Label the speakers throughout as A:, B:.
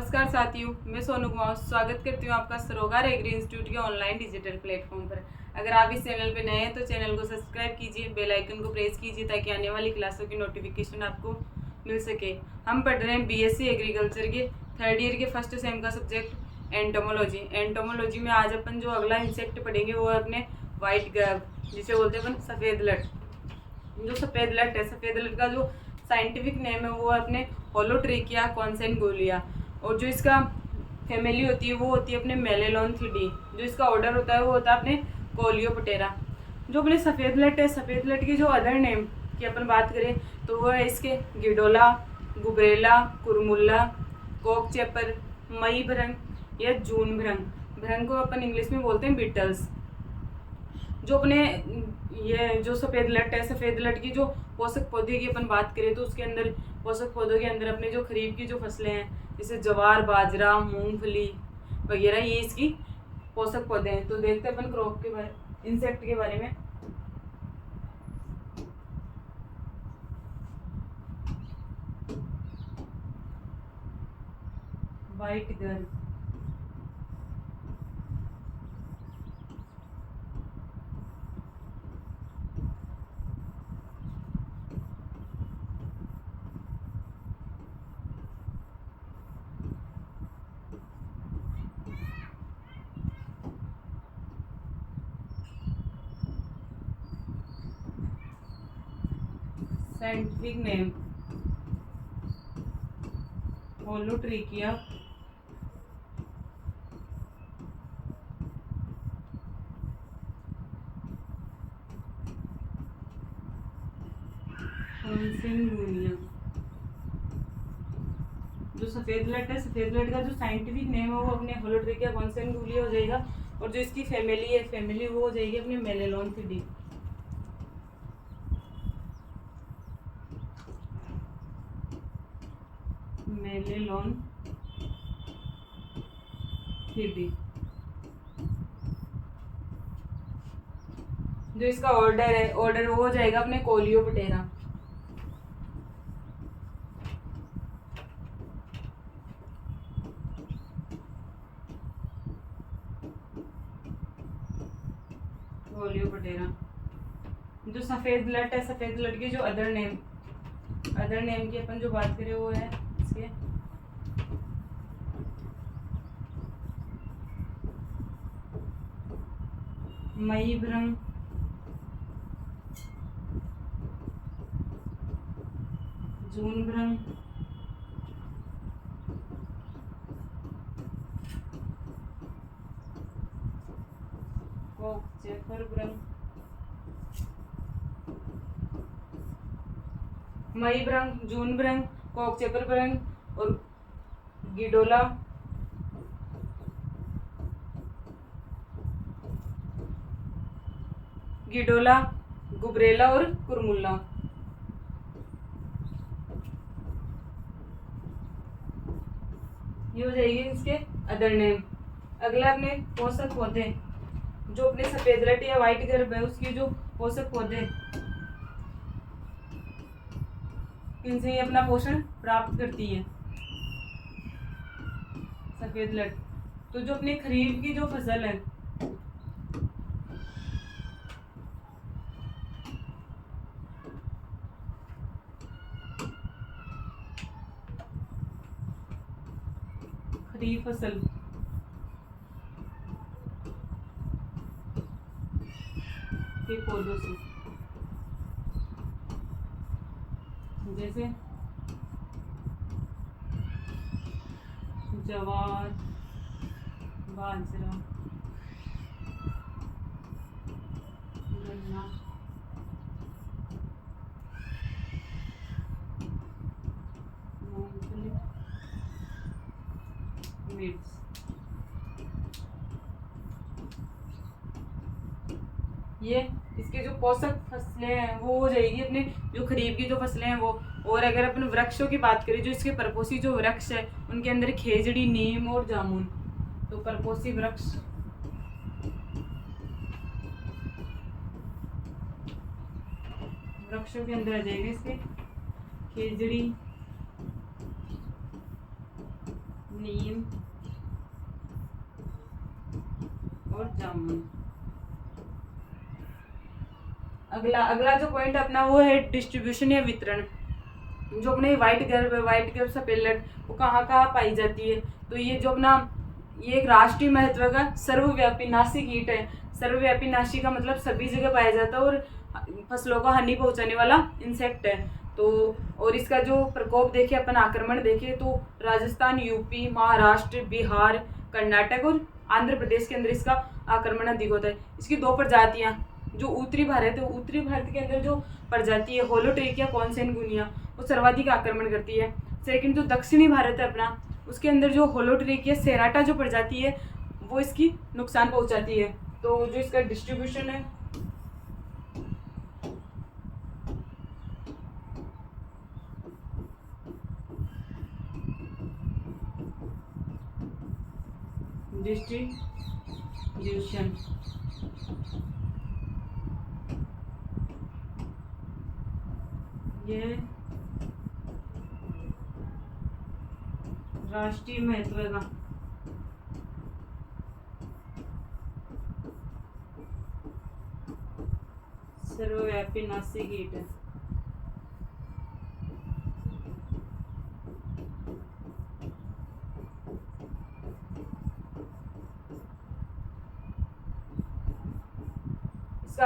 A: नमस्कार साथियों, मैं सोनू कुमार स्वागत करती हूँ आपका सरोकार एग्री इंस्टीट्यूट के ऑनलाइन डिजिटल प्लेटफॉर्म पर। अगर आप इस चैनल पर नए हैं तो चैनल को सब्सक्राइब कीजिए, बेल आइकन को प्रेस कीजिए ताकि आने वाली क्लासों की नोटिफिकेशन आपको मिल सके। हम पढ़ रहे हैं बीएससी एग्रीकल्चर के थर्ड ईयर के फर्स्ट सेम का सब्जेक्ट एंटोमोलॉजी। एंटोमोलॉजी में आज अपन जो अगला इंसेक्ट पढ़ेंगे वो है अपने व्हाइट ग्रैब, जिसे बोलते हैं अपन सफ़ेद लट। जो सफ़ेद लट है, सफ़ेद लट का जो साइंटिफिक नेम है वो अपने होलोट्रिकिया कॉन्सेंगुलिया, और जो इसका फैमिली होती है वो होती है अपने मेलेलोन्थिडी। जो इसका ऑर्डर होता है वो होता है अपने कोलियोप्टेरा। जो अपने सफ़ेद लट है, सफ़ेद लट के जो अदर नेम की अपन बात करें तो वो है इसके गिडोला, गुबरेला, कुरमुल्ला, कॉकचेपर, मई भ्रंग या जून भ्रंग। भ्रंग को अपन इंग्लिश में बोलते हैं बीटल्स। जो अपने ये जो सफ़ेद लट है, सफ़ेद लट की जो पोषक पौधे की अपन बात करें तो उसके अंदर पोषक पौधों के अंदर अपने जो खरीफ की जो फसलें हैं जैसे ज्वार, बाजरा, मूंगफली वगैरह, ये इसकी पोषक पौधे हैं। तो देखते हैं अपन क्रॉप के बारे, इंसेक्ट के बारे में। White girl, scientific name Holotrichia consanguinea. जो सफ़ेद लट है, सफ़ेद लट का जो साइंटिफिक नेम है वो अपने होलोट्रिकिया कॉन्सेंगुलिया हो जाएगा, और जो इसकी फैमिली है, फैमिली वो हो जाएगी अपने मेलेलोन्थिडी। मेलेलोन्थिडी। जो इसका ऑर्डर है, ऑर्डर वो हो जाएगा अपने कोलियोप्टेरा। कोलियोप्टेरा। जो सफ़ेद लट है, सफ़ेद लट के जो अदर नेम की अपन जो बात करें वो है इसके मई भ्रंग, जून भ्रंग, कॉकचेपर भ्रंग, मई भ्रंग, जून भ्रंग, कॉकचेपर भ्रंग और गिडोला, गुबरेला और कुरमुल्ला। ये हो जाएगी इसके अदर नेम। अगला अपने पोषक पौधे, जो अपने सफ़ेद लट या व्हाइट गर्भ है उसकी जो पोषक पौधे, इनसे ये अपना पोषण प्राप्त करती है सफ़ेद लट। तो जो अपने खरीफ की जो फसल है, खरीफ फसल के पौधों से जैसे ज्वार, बाजरा, गन्ना, मूंगफली, मिर्च। ये इसके जो पोषक फसलें हैं वो हो जाएगी अपने जो खरीफ की जो फसलें हैं वो। और अगर अपन वृक्षों की बात करें, जो इसके परपोषी जो वृक्ष है उनके अंदर खेजड़ी, नीम और जामुन। तो परपोषी वृक्ष वृक्षों के अंदर आ जाएंगे इसके खेजड़ी, नीम और जामुन। अगला अगला जो पॉइंट अपना वो है डिस्ट्रीब्यूशन या वितरण। जो अपने व्हाइट गर्भ सफेद लट वो कहाँ कहाँ पाई जाती है। तो ये जो अपना ये एक राष्ट्रीय महत्व का सर्वव्यापी नासी कीट है। सर्वव्यापी नासी का मतलब सभी जगह पाया जाता है और फसलों को हानि पहुंचाने वाला इंसेक्ट है। तो और इसका जो प्रकोप देखे अपन आक्रमण देखे तो राजस्थान, यूपी, महाराष्ट्र, बिहार, कर्नाटक और आंध्र प्रदेश के अंदर इसका आक्रमण अधिक होता है। इसकी दो प्रजातियां, जो उत्तरी भारत है, उत्तरी भारत के अंदर जो प्रजाति है होलोट्रिकिया कॉन्सेनगुनिया वो सर्वाधिक आक्रमण करती है। सेकंड जो दक्षिणी भारत है अपना, उसके अंदर जो होलोट्रिकिया सेराटा जो प्रजाति है वो इसकी नुकसान पहुंचाती है। तो जो इसका डिस्ट्रीब्यूशन है डिस्ट्रीब्यूशन ये राष्ट्रीय महत्व का सर्वव्यापी नासी कीट है। इसका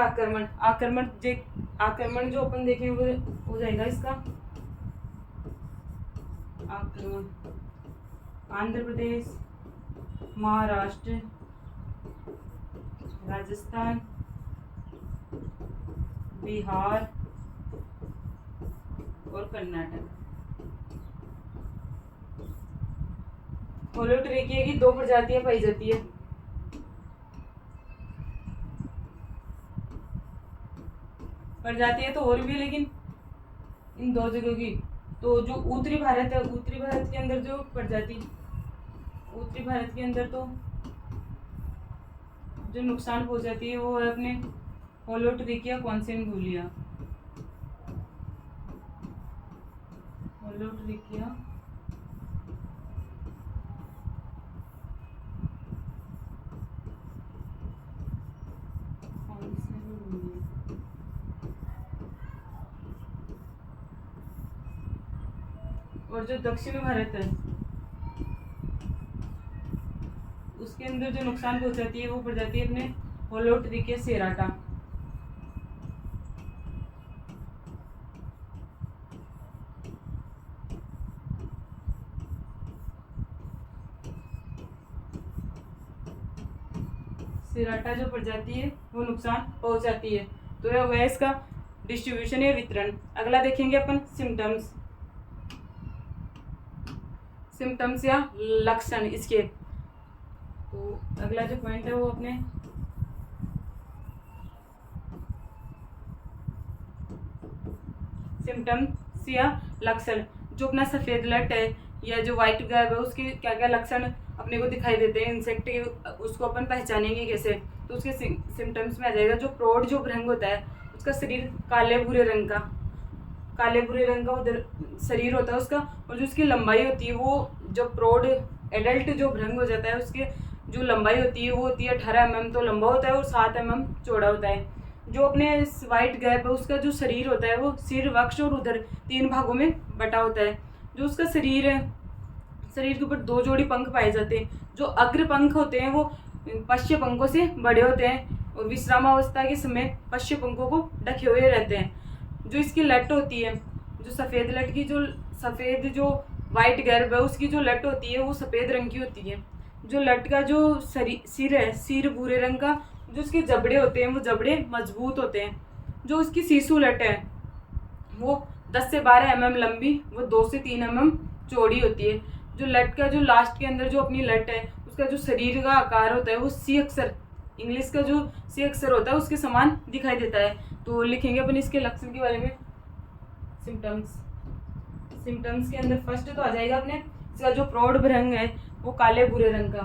A: आक्रमण जो अपन देखें वो हो जाएगा इसका आक्रमण आंध्र प्रदेश, महाराष्ट्र, राजस्थान, बिहार और कर्नाटक। होलोट्रिकिया की दो प्रजातियां पाई जाती है। प्रजातियां तो और भी है लेकिन इन दो जगहों की। तो जो उत्तरी भारत है, उत्तरी भारत के अंदर जो प्रजाति उत्तरी भारत के अंदर तो जो नुकसान पहुंचाती है वो है अपने होलोट्रिकिया कॉन्सेनगुनिया। होलोट्रिकिया और जो दक्षिण भारत है उसके अंदर जो नुकसान पहुंचाती है वो प्रजाति है अपने होलोट्रिकिया सेराटा। सेराटा जो प्रजाति है वो नुकसान पहुंचाती है। तो यह वह इसका डिस्ट्रीब्यूशन या वितरण। अगला देखेंगे अपन सिम्टम्स या लक्षण इसके। तो अगला जो पॉइंट है वो अपने सिम्टम्स या लक्षण। जो अपना सफेद लट है या जो व्हाइट गर्भ है उसके क्या क्या लक्षण अपने को दिखाई देते हैं इंसेक्ट के, उसको अपन पहचानेंगे कैसे। तो उसके सिम्टम्स में आ जाएगा जो प्रौढ़ जो भृंग होता है उसका शरीर काले भूरे रंग का वो शरीर होता है उसका। और जो उसकी लंबाई होती है वो जो प्रौढ़ एडल्ट जो भृंग हो जाता है उसके जो लंबाई होती है वो होती है 18 mm तो लंबा होता है और 7 mm चौड़ा होता है। जो अपने व्हाइट गर्भ है उसका जो शरीर होता है वो सिर, वक्ष और उधर 3 भागों में बटा होता है। जो उसका शरीर है, शरीर के ऊपर 2 जोड़ी पंख पाए जाते हैं। जो अग्र पंख होते हैं वो पश्च पंखों से बड़े होते हैं और विश्रामावस्था के समय पश्च पंखों को ढके हुए रहते हैं। जो इसकी लट होती है, जो सफ़ेद लट की जो व्हाइट गर्भ है उसकी जो लट होती है वो सफ़ेद रंग की होती है। जो लट का जो सिर है, सिर भूरे रंग का। जो उसके जबड़े होते हैं वो जबड़े मजबूत होते हैं। जो उसकी सीसू लट है वो 10 से 12 mm लंबी, वो 2 से 3 mm चौड़ी होती है। जो लट का जो लास्ट के अंदर जो अपनी लट है उसका जो शरीर का आकार होता है वो सी अक्षर, इंग्लिश का जो सी अक्षर होता है उसके समान दिखाई देता है। तो लिखेंगे अपन इसके लक्षण के बारे में। सिम्टम्स के अंदर फर्स्ट तो आ जाएगा अपने इसका जो प्रौढ़ भृंग है वो काले भूरे रंग का।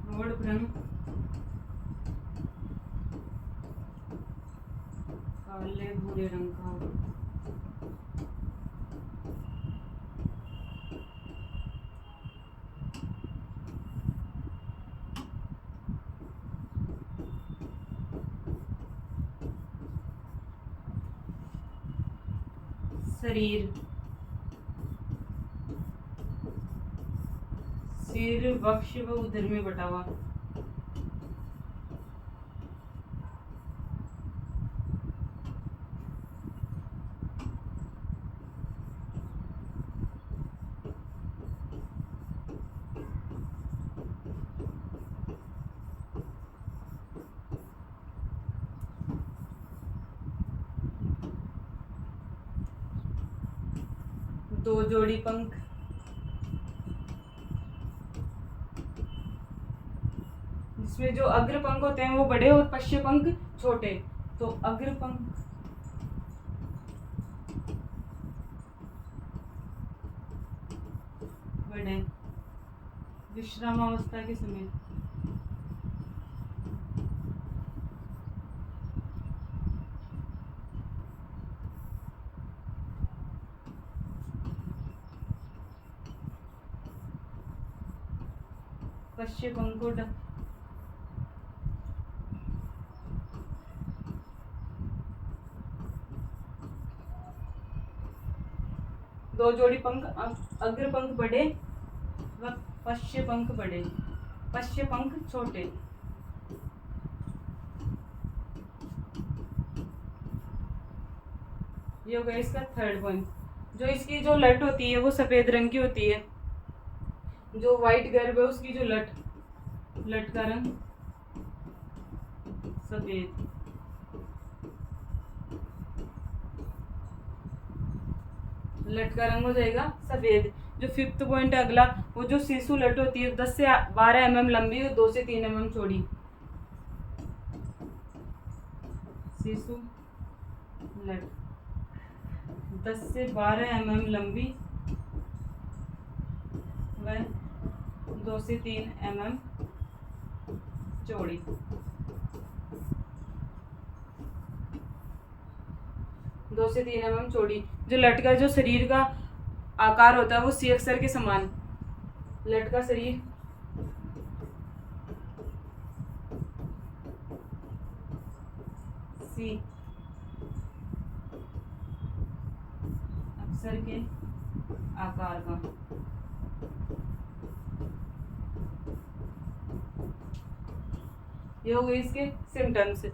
A: प्रौढ़ भृंग काले भूरे रंग का। शरीर, सिर, वक्ष व उदर में बटा हुआ। दो जोड़ी पंख, जिसमें जो अग्र पंख होते हैं वो बड़े और पश्य पंख छोटे। तो अग्र पंख बड़े, विश्रामावस्था के समय। पश्य पंखों दो जोड़ी पंख, अग्र पंख बड़े व पश्य पंख बड़े, पश्य पंख छोटे। ये हो गया इसका थर्ड पॉइंट। जो इसकी जो लट होती है वो सफेद रंग की होती है। जो व्हाइट गर्भ है उसकी जो लट का रंग सफेद। लट का रंग हो जाएगा सफेद। जो फिफ्थ पॉइंट है अगला, वो जो शिशु लट होती है 10 से 12 mm लंबी और 2 से 3 mm चौड़ी। शिशु लट 10 से 12 mm लंबी व 2 से 3 mm चौड़ी। दो से 3 mm चौड़ी। जो लट का जो शरीर का आकार होता है वो सी अक्षर के समान। लट का शरीर सी अक्षर के आकार का। ये हो गए इसके सिम्टम्स।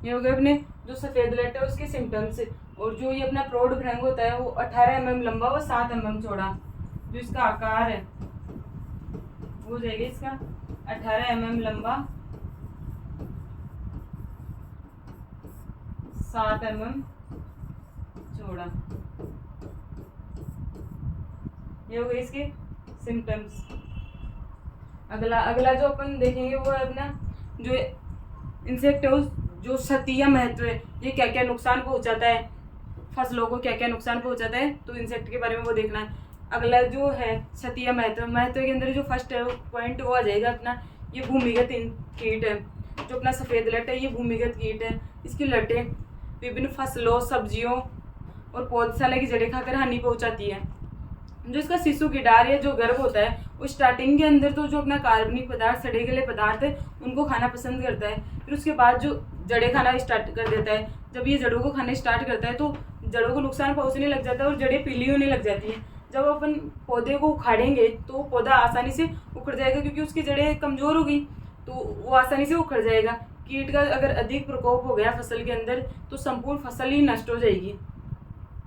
A: ये हो गए अपने जो सफेद लट है उसके सिम्टम्स। और जो ये अपना प्रौढ़ भ्रंग होता है वो 18 mm लंबा व 7 mm चौड़ा। जो इसका आकार है वो हो जाएगा इसका 18 mm लंबा, 7 mm चौड़ा। ये हो गए इसके सिम्टम्स। अगला जो अपन देखेंगे वो है अपना जो इंसेक्ट है जो क्षति या महत्व है, ये क्या क्या नुकसान पहुंचाता है, फसलों को क्या क्या नुकसान पहुंचाता है, तो इंसेक्ट के बारे में वो देखना है। अगला जो है क्षति या महत्व के अंदर जो फर्स्ट पॉइंट वो आ जाएगा अपना, ये भूमिगत कीट है। जो अपना सफ़ेद लट है ये भूमिगत कीट है। इसकी लटें विभिन्न फसलों, सब्जियों और पौधशाला की जड़ें खाकर हानि पहुंचाती है। जो इसका शिशु गिडार या जो गर्भ होता है वो स्टार्टिंग के अंदर तो जो अपना कार्बनिक पदार्थ, सड़े गले पदार्थ है उनको खाना पसंद करता है। फिर उसके बाद जो जड़ें खाना स्टार्ट कर देता है। जब ये जड़ों को खाना स्टार्ट करता है तो जड़ों को नुकसान पहुंचने लग जाता है और जड़ें पीली होने लग जाती हैं। जब अपन पौधे को उखाड़ेंगे तो पौधा आसानी से उखड़ जाएगा, क्योंकि उसकी जड़ें कमज़ोर हो गई तो वो आसानी से उखड़ जाएगा। कीट का अगर अधिक प्रकोप हो गया फसल के अंदर तो संपूर्ण फसल ही नष्ट हो जाएगी।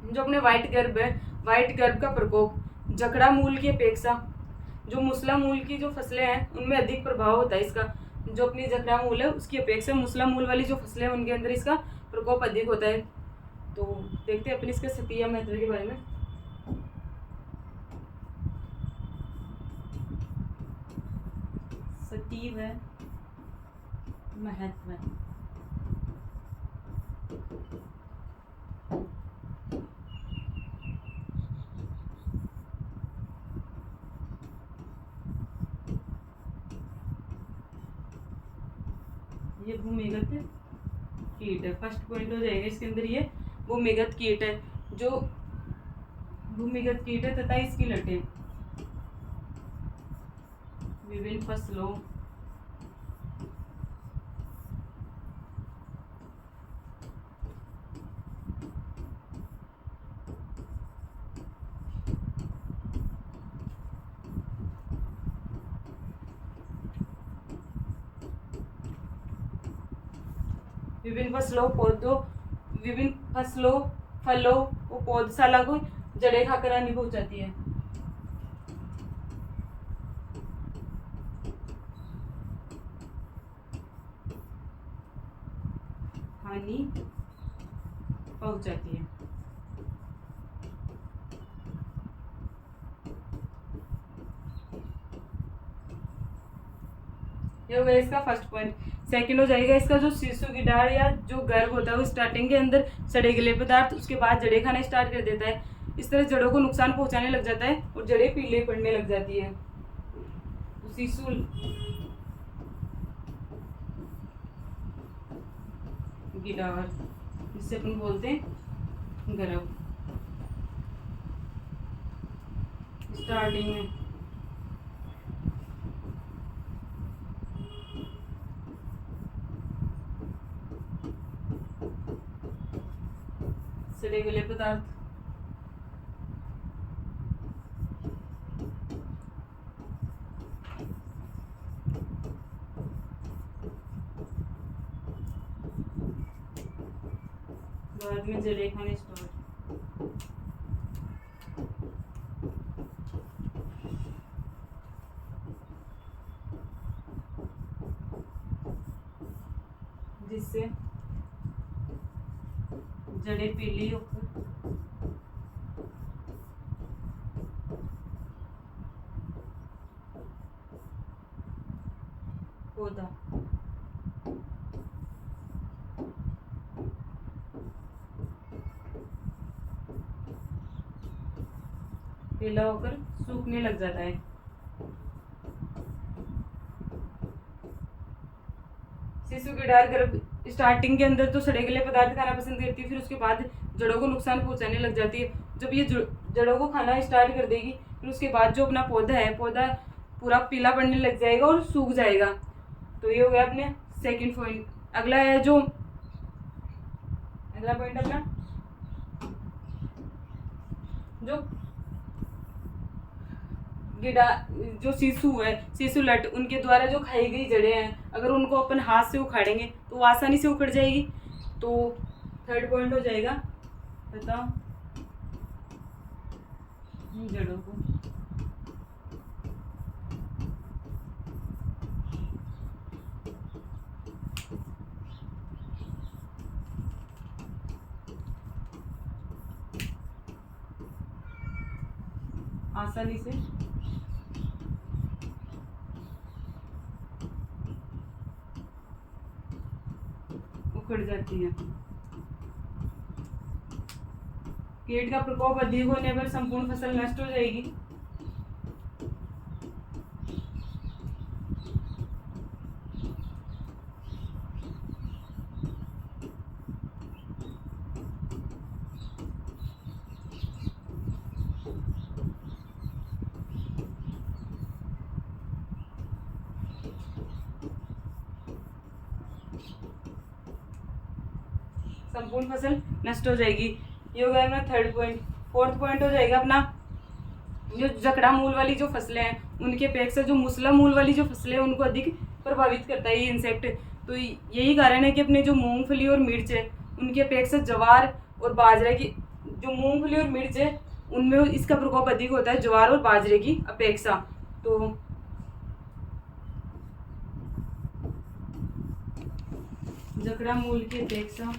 A: जो अपने व्हाइट गर्भ है, व्हाइट गर्भ का प्रकोप जकड़ा मूल की अपेक्षा जो मूसला मूल की जो फसलें हैं उनमें अधिक प्रभाव होता है इसका। जो अपनी जकड़ा मूल है उसकी अपेक्षा मूसला मूल वाली जो फसलें हैं उनके अंदर इसका प्रकोप अधिक होता है। तो देखते हैं अपनी इसके क्षति या महत्व के बारे में। क्षति व महत्व। ये भूमिगत कीट है, फर्स्ट पॉइंट हो जाएगा इसके अंदर। ये भूमिगत कीट है, जो भूमिगत कीट है तथा इसकी लटें विभिन्न फसलों, विभिन्न फसलों पौधों विभिन्न फसलों फलों और पौधशाला को जड़ें खाकर हानि पहुंचाती है। हानि पहुंचाती है। ये हो गया इसका फर्स्ट पॉइंट। सेकंड हो जाएगा इसका, जो शिशु की डाढ़ या जो गर्भ होता है वो स्टार्टिंग के अंदर सड़े गले पदार्थ, उसके बाद जड़ें खाना स्टार्ट कर देता है। इस तरह जड़ों को नुकसान पहुंचाने लग जाता है और जड़ें पीले पड़ने लग जाती है। तो शिशु की डाढ़, जिससे अपन बोलते हैं गर्भ, स्टार्टिंग में सड़े गले पदार्थ, बाद में जड़ें खाने स्टार्ट। जिससे जड़ें पीली होकर पौधा पीला होकर सूखने लग जाता है। शिशु की डाढ़ गर्भ स्टार्टिंग के अंदर तो सड़े गले पदार्थ खाना पसंद करती है, फिर उसके बाद जड़ों को नुकसान पहुंचाने लग जाती है। जब ये जड़ों को खाना स्टार्ट कर देगी, फिर उसके बाद जो अपना पौधा है, पौधा पूरा पीला पड़ने लग जाएगा और सूख जाएगा। तो ये हो गया अपने सेकंड पॉइंट। अगला है जो अगला पॉइंट अपना जो गिडा जो शिशु है, शिशु लट, उनके द्वारा जो खाई गई जड़ें हैं, अगर उनको अपन हाथ से उखाड़ेंगे तो वो आसानी से उखड़ जाएगी। तो थर्ड पॉइंट हो जाएगा, बताओ जड़ों को आसानी से उखड़ जाती है। कीट का प्रकोप अधिक होने पर संपूर्ण फसल नष्ट हो जाएगी। संपूर्ण फसल नष्ट हो जाएगी। ये हो गया अपना थर्ड पॉइंट। फोर्थ पॉइंट हो जाएगा अपना जो जकड़ा मूल वाली जो फसलें हैं, उनके अपेक्षा जो मुसला मूल वाली जो फसलें हैं उनको अधिक प्रभावित करता है ये इंसेक्ट। तो यही कारण है कि अपने जो मूंगफली और मिर्च है, उनकी अपेक्षा ज्वार और बाजरे की, जो मूंगफली और मिर्च है उनमें इसका प्रकोप अधिक होता है ज्वार और बाजरे की अपेक्षा। तो जकड़ा मूल की अपेक्षा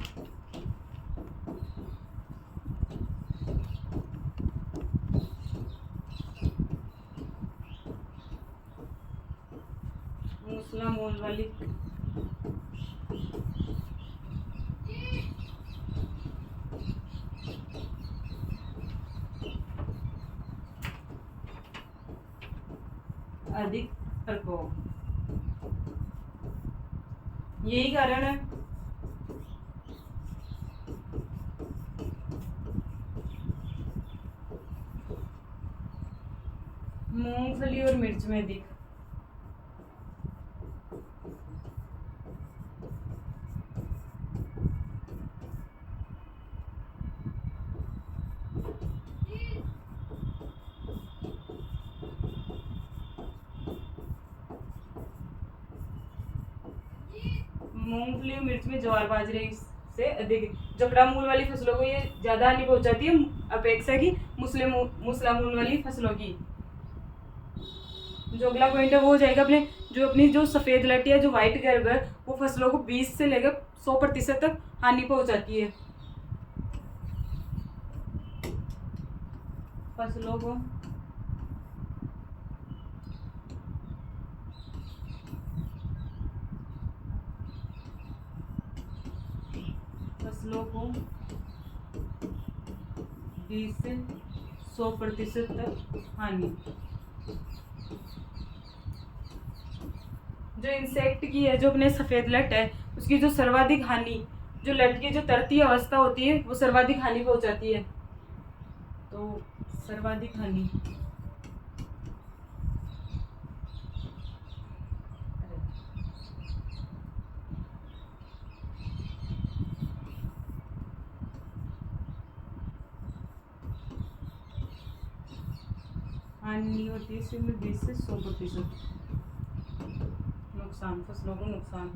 A: मूसला मूल वाली अधिक प्रकोप, यही कारण है मूंगफली और मिर्च में अधिक। मूंगफली, मिर्च में ज्वार बाजरे से अधिक जकड़ा मूल वाली फसलों को ये ज्यादा हानि पहुंचाती है अपेक्षा की मूसला मूल वाली फसलों की। जो अगला पॉइंट है वो हो जाएगा अपने जो अपनी जो सफेद लट या जो व्हाइट गर्भ है वो फसलों को 20 से लेकर 100% तक हानि पहुंचाती है। फसलों को फसलों को 20 से 100% तक हानि। जो इंसेक्ट की है, जो अपने सफेद लट है, उसकी जो सर्वाधिक हानि, जो लट की जो तरती अवस्था होती है वो सर्वाधिक हानि पहुंचाती है। तो सर्वाधिक हानि हानि होती है इसमें 20 से 100% नुकसान, फसलों को नुकसान।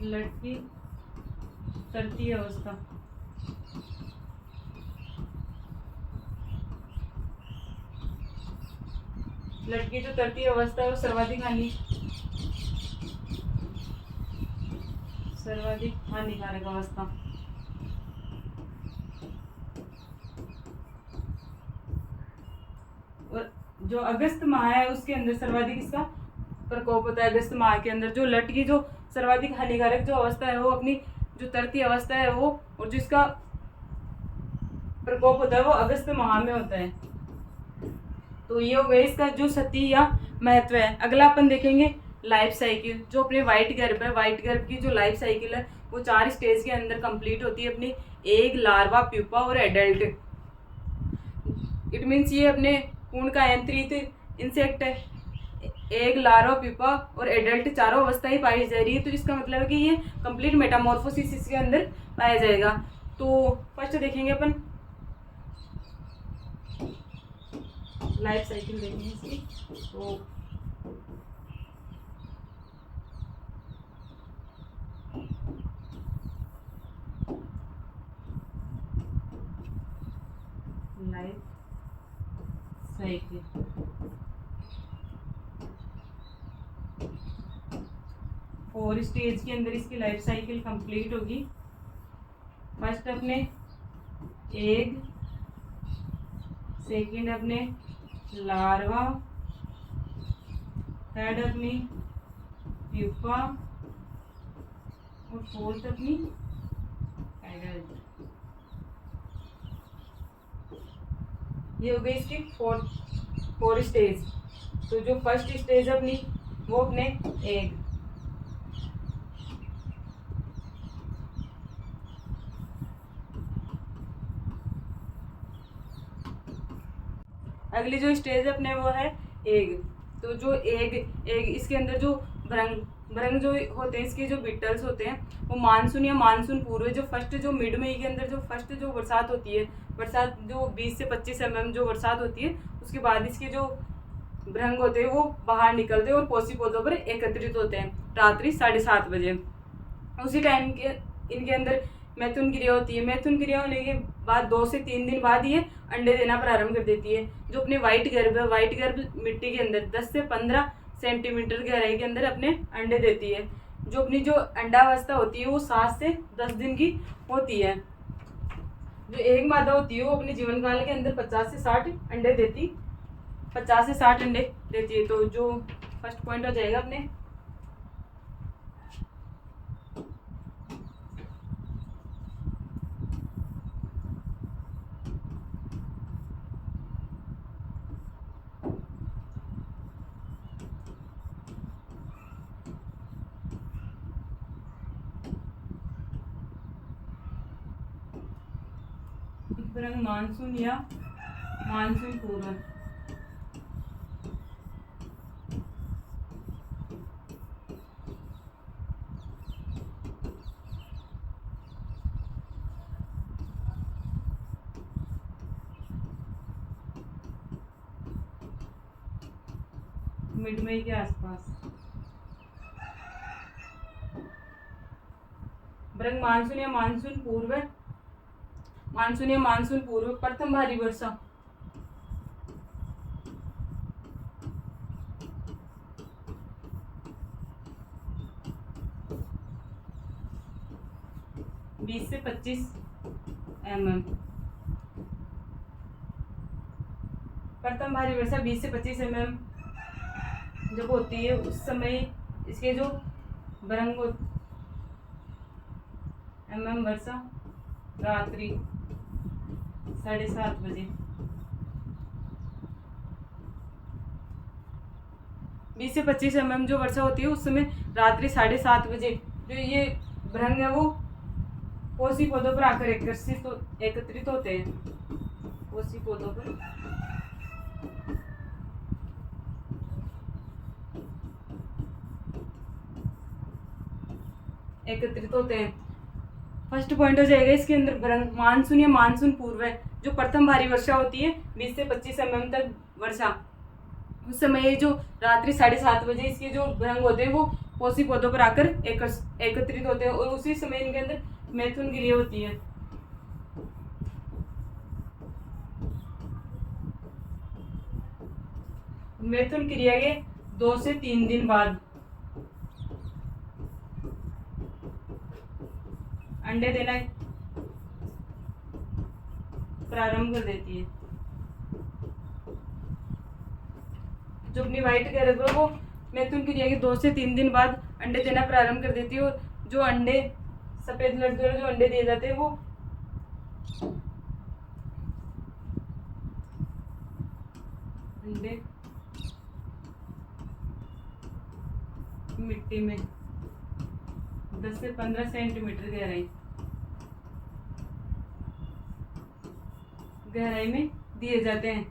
A: लट की तरती अवस्था, लट की जो तरती अवस्था है वो सर्वाधिक हानिकारक अवस्था। और जो अगस्त माह है उसके अंदर सर्वाधिक इसका प्रकोप होता है। अगस्त माह के अंदर जो लट की जो सर्वाधिक हानिकारक जो अवस्था है वो अपनी जो तरती अवस्था है वो, और जिसका प्रकोप होता है वो अगस्त माह में होता है। तो ये हो गया इसका जो सती या महत्व है। अगला अपन देखेंगे लाइफ साइकिल। जो अपने व्हाइट गर्भ है, व्हाइट गर्भ की जो लाइफ साइकिल है वो 4 स्टेज के अंदर कंप्लीट होती है अपनी एग, लार्वा, प्यूपा और एडल्ट। इट मीन्स ये अपने पूर्ण का यंत्रित इंसेक्ट है। एग, लार्वा, प्यूपा और एडल्ट चारों अवस्थाएं पाई जा रही है। तो इसका मतलब है कि ये कंप्लीट मेटामॉर्फोसिस इसके अंदर पाया जाएगा। तो फर्स्ट देखेंगे अपन लाइफ साइकिल देखेंगे इसकी। तो लाइफ साइकिल 4 स्टेज के अंदर इसकी लाइफ साइकिल कंप्लीट होगी। फर्स्ट अपने एग, सेकंड अपने लार्वा, थर्ड अपनी प्यूपा और फोर्थ अपनी एडल्ट। ये हो गई इसकी फोर स्टेज। तो जो फर्स्ट स्टेज अपनी वो अपने एग, अगली जो स्टेज अपने वो है एग। तो जो एग इसके अंदर जो भ्रंग जो होते हैं, इसके जो बिटल्स होते हैं वो मानसून या मानसून पूर्व जो फर्स्ट जो मिड मई के अंदर जो फर्स्ट जो बरसात होती है, बरसात जो 20 से 25 mm जो बरसात होती है उसके बाद इसके जो भ्रंग होते हैं वो बाहर निकलते हैं और पोषी पौधों पर एकत्रित होते हैं रात्रि 7:30 बजे। उसी टाइम के इनके अंदर मैथुन क्रिया होती है। मैथुन क्रिया होने के बाद 2 से 3 दिन बाद ये अंडे देना प्रारंभ कर देती है। जो अपने व्हाइट गर्भ है, व्हाइट गर्भ मिट्टी के अंदर 10 से 15 सेंटीमीटर गहराई के अंदर अपने अंडे देती है। जो अपनी जो अंडावस्था होती है वो 7 से 10 दिन की होती है। जो एक मादा होती है वो अपने जीवन काल के अंदर 50 से 60 अंडे देती 50 से 60 अंडे देती है। तो जो फर्स्ट पॉइंट हो जाएगा अपने मानसून या मानसून पूर्व। मिड मई के आसपास। बरंग मानसून या मानसून पूर्व, मानसून या मानसून पूर्व प्रथम भारी वर्षा 20 से 25 mm। प्रथम भारी वर्षा 20 से 25 mm जब होती है उस समय इसके जो बरंग mm वर्षा रात्रि 7:30 बजे। 20 से 25 mm जो वर्षा होती है उस समय रात्रि 7:30 बजे जो ये भ्रंग है वो पोषी पौधों पर आकर एकत्रित होते हैं। पोषी पौधों पर एकत्रित होते हैं। फर्स्ट पॉइंट हो जाएगा इसके अंदर भ्रंग मानसून या मानसून पूर्व है जो प्रथम भारी वर्षा होती है 20 से 25 mm तक वर्षा, उस समय जो रात्रि 7:30 बजे इसके जो भ्रंग होते हैं वो पोषी पौधों पर आकर एकत्रित होते हैं और उसी समय इनके अंदर मैथुन क्रिया होती है। मैथुन क्रिया के 2 से 3 दिन बाद अंडे देना प्रारंभ कर देती है। जो अपनी व्हाइट कैरब है वो मैथुन क्रिया के 2 से 3 दिन बाद अंडे देना प्रारंभ कर देती है और जो अंडे सफेद लड़के जो अंडे दिए जाते हैं वो अंडे मिट्टी में 10 से 15 सेंटीमीटर गहराई में दिए जाते हैं।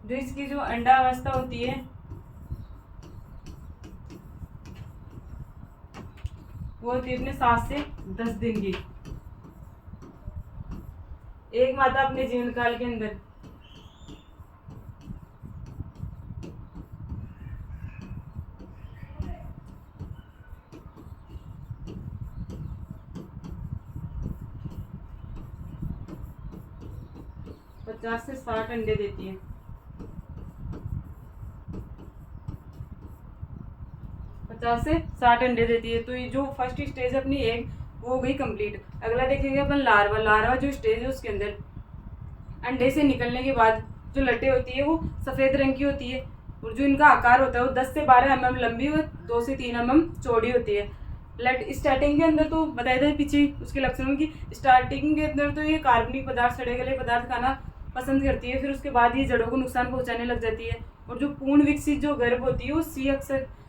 A: जो इसकी जो अंडा अवस्था होती है वो होती है अपने 7 से 10 दिन की। एक मादा अपने जीवन काल के अंदर पचास से 60 अंडे देती है। 50 से 60 अंडे देती है। तो ये जो फर्स्ट स्टेज अपनी एग वो हो गई कंप्लीट। अगला देखेंगे अपन लार्वा। लार्वा जो स्टेज है उसके अंदर अंडे से निकलने के बाद जो लटे होती है वो सफ़ेद रंग की होती है और जो इनका आकार होता है वो 10 से 12 mm लंबी और 2 से 3 mm चौड़ी होती है। स्टार्टिंग के अंदर तो बताया था पीछे उसके लक्षणों की। स्टार्टिंग के अंदर तो ये कार्बनिक पदार्थ, सड़े गले पदार्थ खाना पसंद करती है। फिर उसके बाद ये जड़ों को नुकसान पहुंचाने लग जाती है और जो पूर्ण विकसित जो गर्भ होती है वो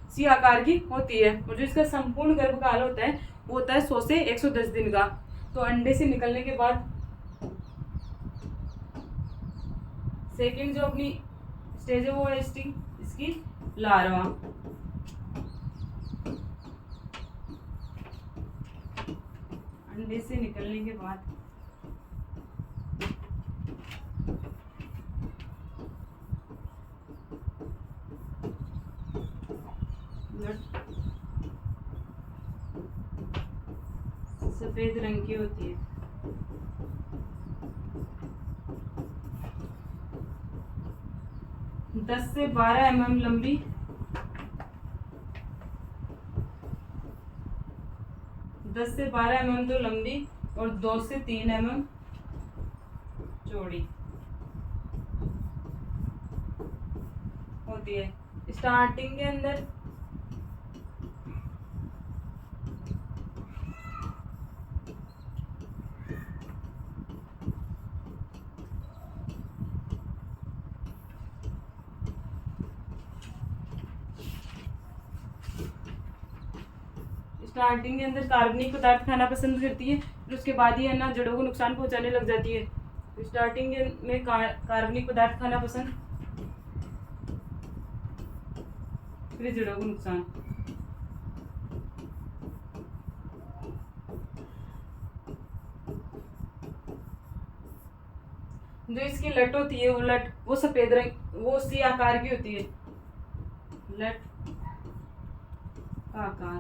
A: सी आकार की होती है और जो इसका संपूर्ण गर्भकाल होता है वो होता है 100 से 110 दिन का। तो अंडे से निकलने के बाद सेकंड जो अपनी स्टेज है वो है इसकी लार्वा। अंडे से निकलने के बाद सफेद रंग की होती है। दस से 12 mm लंबी, 10 से 12 mm तो लंबी और 2 से 3 mm चौड़ी होती है। स्टार्टिंग के अंदर कार्बनिक पदार्थ खाना पसंद करती है। फिर उसके बाद ही है ना जड़ों को नुकसान पहुंचाने लग जाती है। तो स्टार्टिंग में कार्बनिक पदार्थ खाना पसंद, फिर जड़ों को नुकसान। जो इसकी लट होती है वो सफेद रंग, वो सी आकार की होती है। लट का आकार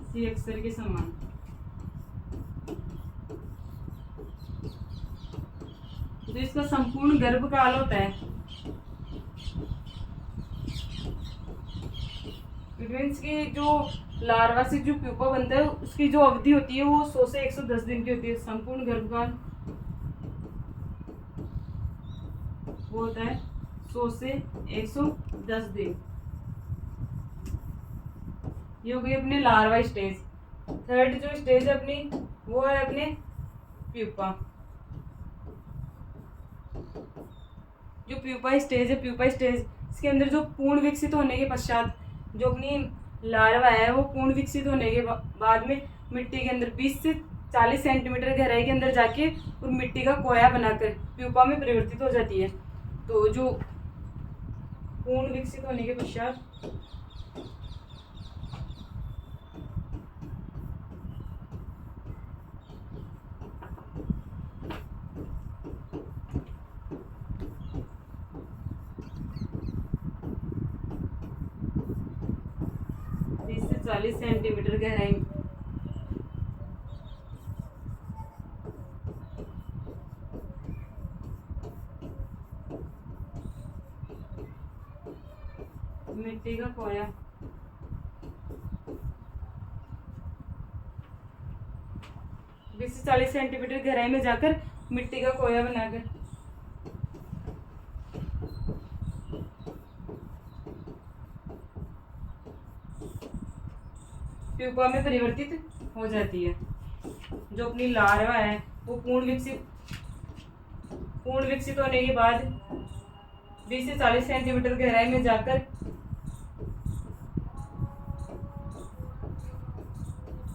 A: सी अक्षर के समान। तो इसका संपूर्ण गर्भकाल होता है, इट मीन्स कि जो लार्वा से जो प्यूपा बनता है उसकी जो अवधि होती है वो 100 से 110 दिन की होती है। संपूर्ण गर्भकाल वो होता है 100 से 110 दिन। ये हो गई अपने लार्वा स्टेज। थर्ड जो स्टेज है अपनी वो है अपने प्यूपा। जो प्यूपा स्टेज है, प्यूपा स्टेज इसके अंदर जो पूर्ण विकसित होने के पश्चात जो अपनी लार्वा है वो पूर्ण विकसित होने के बाद में मिट्टी के अंदर 20 से 40 सेंटीमीटर गहराई के अंदर जाके और मिट्टी का कोया बनाकर प्यूपा में परिवर्तित हो जाती है। तो जो पूर्ण विकसित होने के पश्चात से 40 सेंटीमीटर गहराई मिट्टी का कोया 20 से 40 सेंटीमीटर गहराई में जाकर मिट्टी का कोया बनाकर प्यूपा में परिवर्तित हो जाती है। जो अपनी लार्वा है वो पूर्ण विकसित होने के बाद 20 से 40 सेंटीमीटर गहराई में जाकर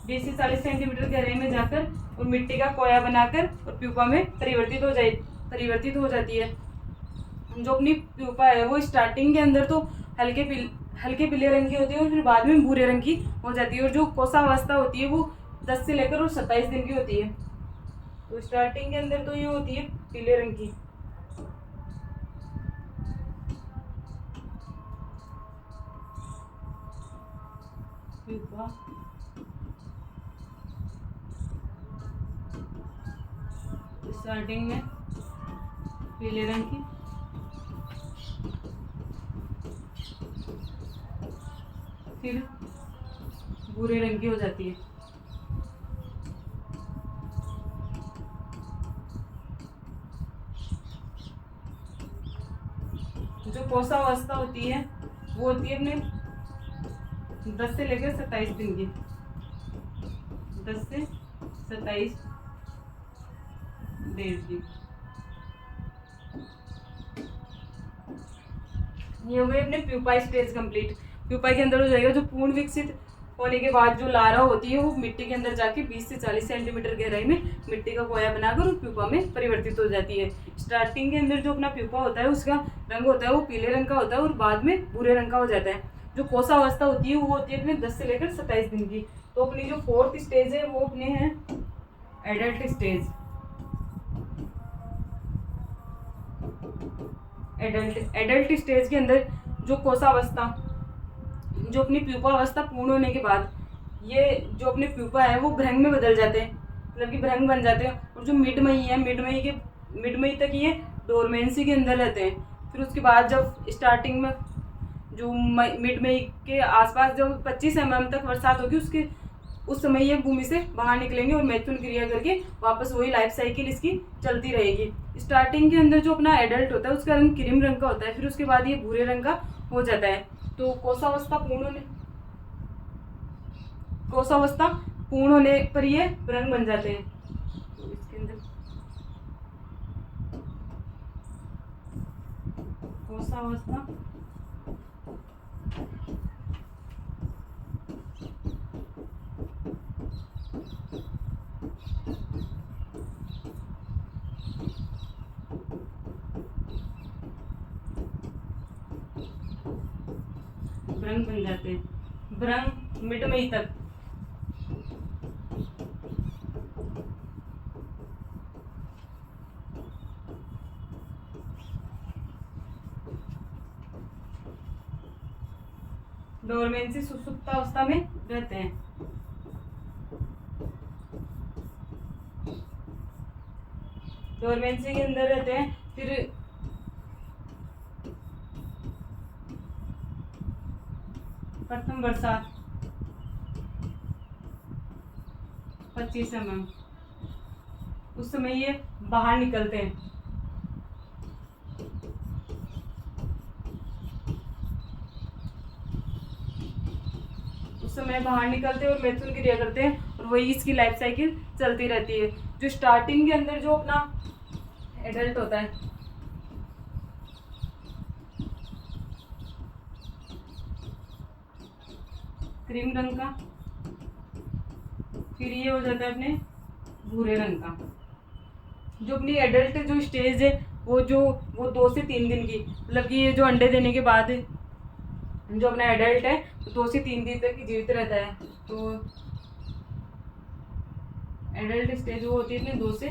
A: 20 से 40 सेंटीमीटर गहराई में जाकर और मिट्टी का कोया बनाकर और प्यूपा में परिवर्तित हो जाती है। जो अपनी प्यूपा है वो स्टार्टिंग के अंदर तो हल्के पीले रंग की होती है और फिर बाद में भूरे रंग की हो जाती है। और जो कोशावस्था होती है वो 10 से लेकर और 27 दिन की होती है। तो स्टार्टिंग के अंदर तो ये होती है पीले रंग की। प्यूपा स्टार्टिंग में पीले रंग की, फिर भूरे रंग की हो जाती है। जो कोशावस्था होती है वो होती है अपने 10 से लेकर 27 दिन की। 10 से 27 दिन की ये हो गई अपने प्यूपा स्टेज कंप्लीट। प्यूपा के अंदर हो जाएगा जो पूर्ण विकसित होने के बाद जो लार्वा होती है वो मिट्टी के अंदर जाके 20 से 40 सेंटीमीटर गहराई में मिट्टी का कोया बनाकर उस प्यूपा में परिवर्तित हो जाती है। स्टार्टिंग के अंदर जो अपना प्यूपा होता है उसका रंग होता है वो पीले रंग का होता है और बाद में भूरे रंग का हो जाता है। जो कोशावस्था होती है वो होती है अपने 10 से लेकर 27 दिन की। तो अपनी जो फोर्थ स्टेज है वो अपने है एडल्ट स्टेज। एडल्ट स्टेज के अंदर जो कोशावस्था, जो अपनी प्यूपा अवस्था पूर्ण होने के बाद ये जो अपने प्यूपा है वो भ्रंग में बदल जाते हैं, मतलब कि भ्रंग बन जाते हैं। और जो मिड मई तक ये डोरमेंसी के अंदर रहते हैं। फिर उसके बाद जब स्टार्टिंग में जो मिड मई के आसपास जब 25 mm तक बरसात होगी उस समय ये भूमि से बाहर निकलेंगे और मैथुन क्रिया करके वापस वही लाइफ साइकिल इसकी चलती रहेगी। स्टार्टिंग के अंदर जो अपना एडल्ट होता है उसका रंग क्रीम रंग का होता है, फिर उसके बाद ये भूरे रंग का हो जाता है। तो कोशावस्था पूर्ण होने पर ये रंग बन जाते हैं। तो इसके अंदर कोशावस्था भ्रंग बन जाते हैं। भ्रंग मिड मई तक डोरमेंसी सुसुप्तावस्था में रहते हैं। डोरमेंसी के अंदर रहते हैं। फिर प्रथम बरसात 25 mm, उस समय ये बाहर निकलते हैं। उस समय बाहर निकलते हैं और मैथुन क्रिया करते हैं, और वही इसकी लाइफ साइकिल चलती रहती है। जो स्टार्टिंग के अंदर जो अपना एडल्ट होता है, क्रीम रंग का, फिर ये हो जाता है अपने भूरे रंग का। जो अपनी एडल्ट जो स्टेज है वो 2 से 3 दिन की, मतलब कि ये जो अंडे देने के बाद जो अपना एडल्ट है तो 2 से 3 दिन तक जीवित रहता है। तो एडल्ट स्टेज वो होती है अपने 2 से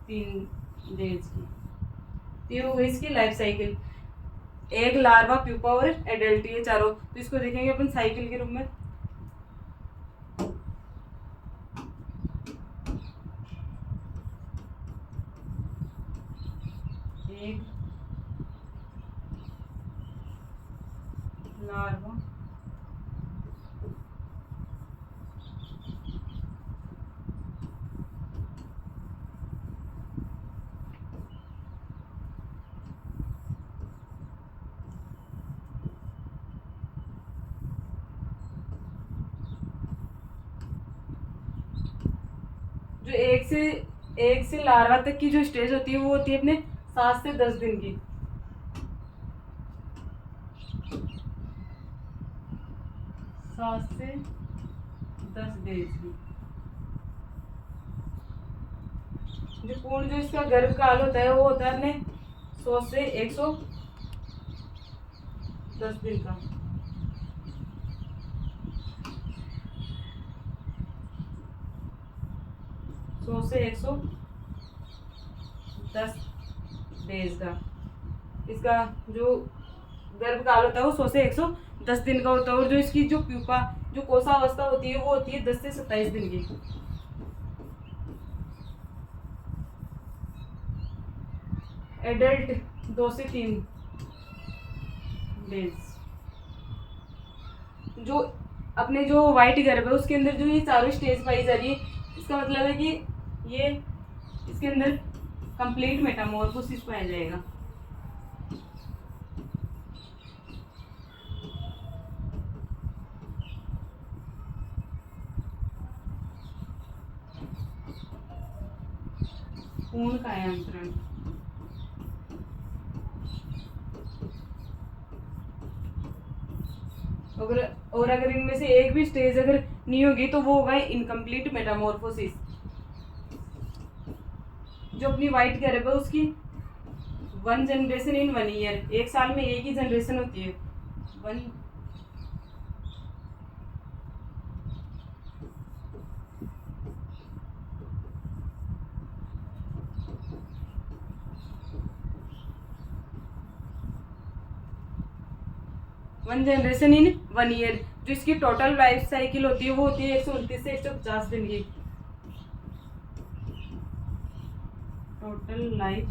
A: 3 डेज की। ये हो गई इसकी लाइफ साइकिल। एक लार्वा, प्यूपा और एडल्ट, ये चारों। तो इसको देखेंगे अपन साइकिल के रूप में। एक लार्वा, जो एक से लार्वा तक की जो स्टेज होती है वो होती है अपने 7 से 10 दिन की। 7 से 10 डेज की। जो पूर्ण जो इसका गर्भ काल होता है वो होता है अपने 100 से 110 दिन का। 100 से 110 डेज का इसका जो गर्भ काल होता है वो 100 से 110 दिन का होता है। और जो इसकी जो प्यूपा, जो कोशावस्था होती है वो होती है 10 से 27 दिन की। एडल्ट 2 से 3 डेज। जो अपने जो व्हाइट गर्भ है उसके अंदर जो ये चारों स्टेज पाई जा रही है, इसका मतलब है कि ये इसके अंदर कंप्लीट मेटामॉर्फोसिस पाया जाएगा। पूर्ण कायांतरण। अगर इनमें से एक भी स्टेज अगर नहीं होगी तो वो होगा इनकम्प्लीट मेटामॉर्फोसिस। जो अपनी व्हाइट गर्भ है उसकी 1 जनरेशन इन 1 ईयर, 1 साल में एक ही जनरेशन होती है। 1 जनरेशन इन 1 ईयर। जो इसकी टोटल लाइफ साइकिल होती है वो होती है 129 से 150 दिन की। टोटल लाइफ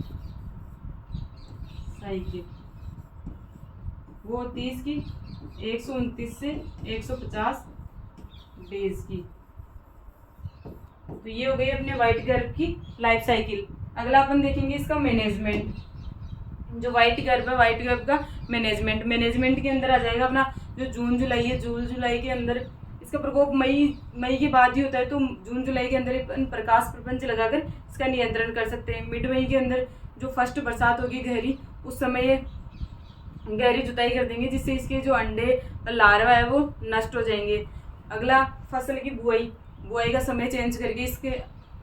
A: साइकिल वो होती है इसकी 129 से 150 डेज की। तो ये हो गई अपने व्हाइट गर्भ की लाइफ साइकिल। अगला अपन देखेंगे इसका मैनेजमेंट। जो व्हाइट गर्भ है, व्हाइट गर्भ का मैनेजमेंट के अंदर आ जाएगा अपना जो जून जुलाई है। जून जुलाई के अंदर इसका प्रकोप मई के बाद ही होता है, तो जून जुलाई के अंदर प्रकाश प्रपंच लगाकर इसका नियंत्रण कर सकते हैं। मिड मई के अंदर जो फर्स्ट बरसात होगी गहरी, उस समय गहरी जुताई कर देंगे जिससे इसके जो अंडे और लार्वा है वो नष्ट हो जाएंगे। अगला फसल की बुआई का समय चेंज करके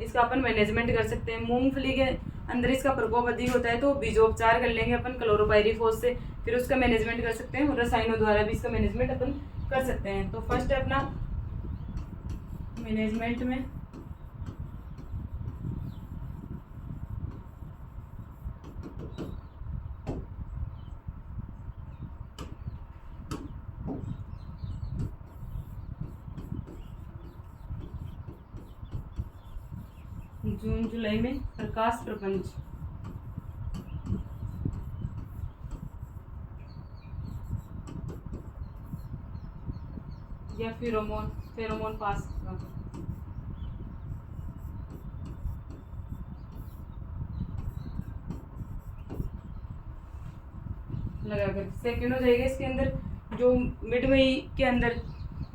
A: इसका अपन मैनेजमेंट कर सकते हैं। मूंगफली के अंदर इसका प्रकोप अधिक होता है तो बीजोपचार कर लेंगे अपन क्लोरोपाइरीफॉस से, फिर उसका मैनेजमेंट कर सकते हैं। और रसायनों द्वारा भी इसका मैनेजमेंट अपन कर सकते हैं। तो फर्स्ट है अपना मैनेजमेंट में जून जुलाई में प्रकाश प्रपंच। या फेरोमोन पास लगाकर। सेकेंड हो जाएगा इसके अंदर जो मिड मई के अंदर,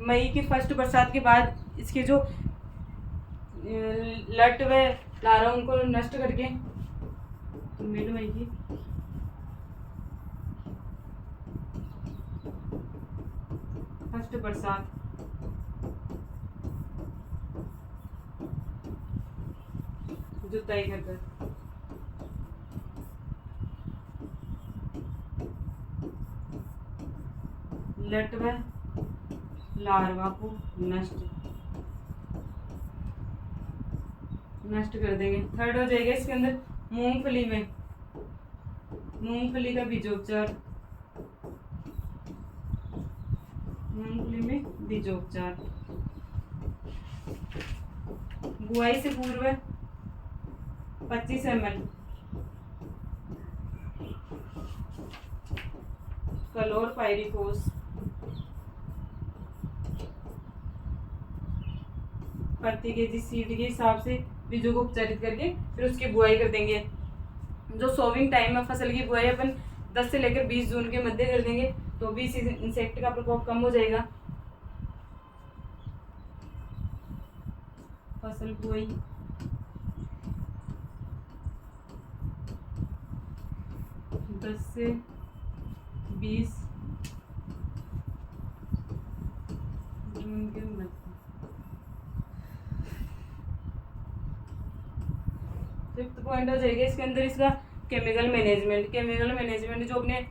A: मई की फर्स्ट बरसात के बाद इसके जो लट व लारा उनको नष्ट करके, तो मिड मई की फर्स्ट बरसात जुताई कर लट व लार्वा को नष्ट कर देंगे। थर्ड हो जाएगा इसके अंदर मूंगफली में, मूंगफली का बीजोपचार, मूंगफली में बीजोपचार। बुआई से पूर्व 25 ml क्लोरपाइरिफॉस प्रति केजी सीड के हिसाब से बीजों को उपचारित करके फिर उसकी बुआई कर देंगे। जो सोविंग टाइम है फसल की बुआई अपन 10 से लेकर 20 जून के मध्य कर देंगे, तो भी इंसेक्ट का प्रकोप कम हो जाएगा। फसल बुआई 10 से 20 जून के मध्य। फिफ्थ पॉइंट हो जाएगा इसके अंदर इसका केमिकल मैनेजमेंट। केमिकल मैनेजमेंट जो अपने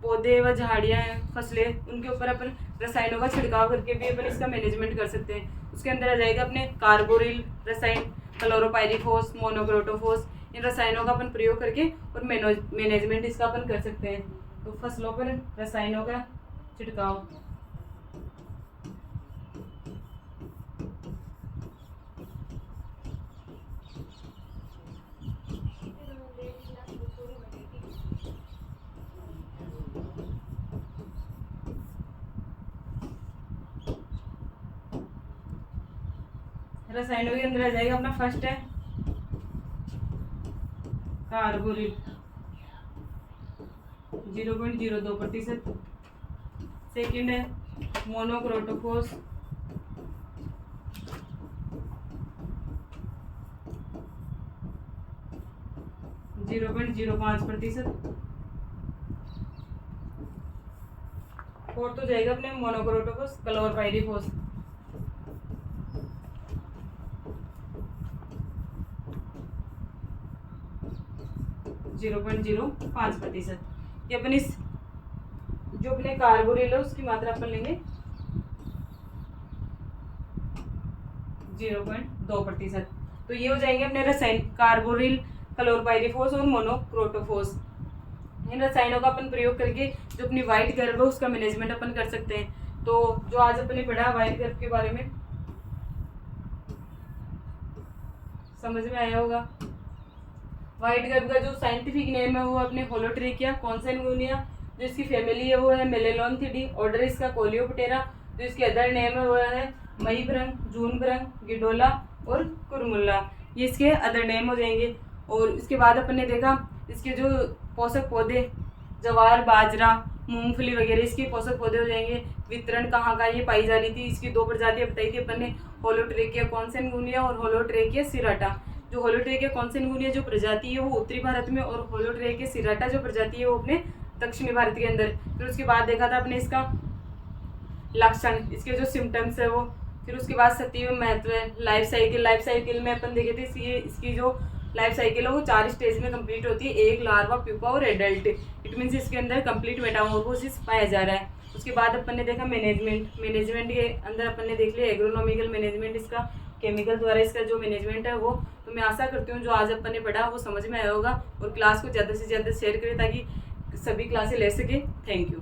A: पौधे व झाड़ियाँ हैं, फसलें, उनके ऊपर अपन रसायनों का छिड़काव करके भी अपन इसका मैनेजमेंट कर सकते हैं। उसके अंदर आ जाएगा अपने कार्बोरिल रसायन, क्लोरोपाइरिफॉस, मोनोक्रोटोफॉस, इन रसायनों का अपन प्रयोग करके और मैनेजमेंट इसका अपन कर सकते हैं। तो फसलों पर रसायनों का छिड़काव। रसायनों के अंदर आ जाएगा अपना फर्स्ट है कार्बोरिल 0.02%। सेकेंड है मोनोक्रोटोफॉस 0.05%। फोर्थ हो जाएगा अपने मोनोक्रोटोफॉस क्लोरपाइरिफॉस 0.05%। ये अपन इस जो अपने कार्बोरिल है उसकी मात्रा अपन लेंगे 0.2%। तो ये हो जाएंगे अपने रसायन कार्बोरिल, क्लोरपाइरिफॉस और मोनोक्रोटोफॉस। इन रसायनों का अपन प्रयोग करके जो अपनी व्हाइट गर्भ है उसका मैनेजमेंट अपन कर सकते हैं। तो जो आज अपने पढ़ा व्हाइट गर्भ के बारे में समझ में आया होगा। व्हाइट गर्भ का जो साइंटिफिक नेम है वो अपने होलोट्रिकिया कॉन्सेनगुनिया, जो इसकी फैमिली है वो है मेलेलोन्थिडी, ऑर्डर इसका कोलियोप्टेरा, जो इसके अदर नेम है वो है मई भ्रंग, जून भ्रंग, गिडोला और कुरमुल्ला, ये इसके अदर नेम हो जाएंगे। और इसके बाद अपन ने देखा इसके जो पोषक पौधे जवार, बाजरा, मूंगफली वगैरह इसके पोषक पौधे हो जाएंगे। वितरण कहाँ का ये पाई जा रही थी, इसकी दो प्रजातियां बताई थी अपन ने, होलोट्रेकिया कॉन्सेनगुनिया और होलोट्रेकिया सिराटा। जो होलोट्रेकिया कॉन्सेनगुनिया जो प्रजाति है वो उत्तरी भारत में, और होलोट्रेकिया सिराटा जो प्रजाति है वो अपने दक्षिणी भारत के अंदर। फिर उसके बाद देखा था अपने इसका लक्षण, इसके जो सिम्टम्स है वो। फिर उसके बाद सतीव महत्व है, लाइफ साइकिल में अपन देखे थे इसकी जो लाइफ साइकिल है वो 4 स्टेज में कंप्लीट होती है, एक लार्वा, प्यूपा और एडल्ट। इट मीन्स इसके अंदर कंप्लीट मेटामॉर्फोसिस पाया जा रहा है। उसके बाद अपन ने देखा मैनेजमेंट के अंदर अपन ने देख लिया एग्रोनॉमिकल मैनेजमेंट, इसका केमिकल द्वारा इसका जो मैनेजमेंट है वो। तो मैं आशा करती हूँ जो आज अपन ने पढ़ा वो समझ में आया होगा, और क्लास को ज़्यादा से ज़्यादा शेयर करें ताकि सभी क्लासें ले सके। Thank you.